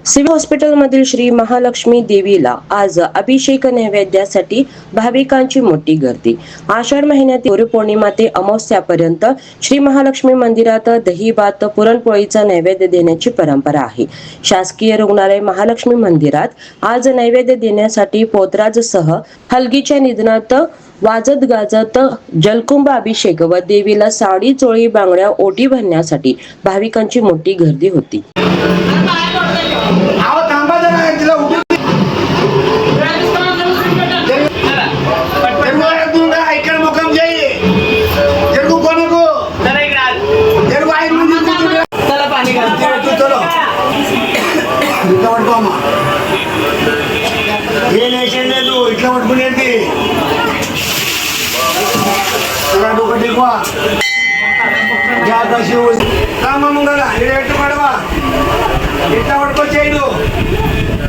Civil हॉस्पिटलमधील Shri Mahalakshmi देवीला आज अभिषेक नैवेद्यासाठी भाविकांची मोठी गर्दी। आषाढ महिन्यातील गुरुपौर्णिमा ते अमावस्यापर्यंत श्री महालक्ष्मी मंदिरात दही भात पुरणपोळीचा नैवेद्य देण्याची परंपरा आहे। शासकीय रुग्णालय महालक्ष्मी मंदिरात आज नैवेद्य देण्यासाठी पोतराजसह हलगीच्या निधनात वाजत गाजत जलकुंभ अभिषेक व देवीला साडी चोळी बांगड्या ओटी भरण्यासाठी भाविकांची मोठी गर्दी होती। हे नेशन ने तू इथला वाटून येते तुला डोकं टेकवा ज्या कशी राम मंगला हे रेट माडवा इथला वाटको चेडू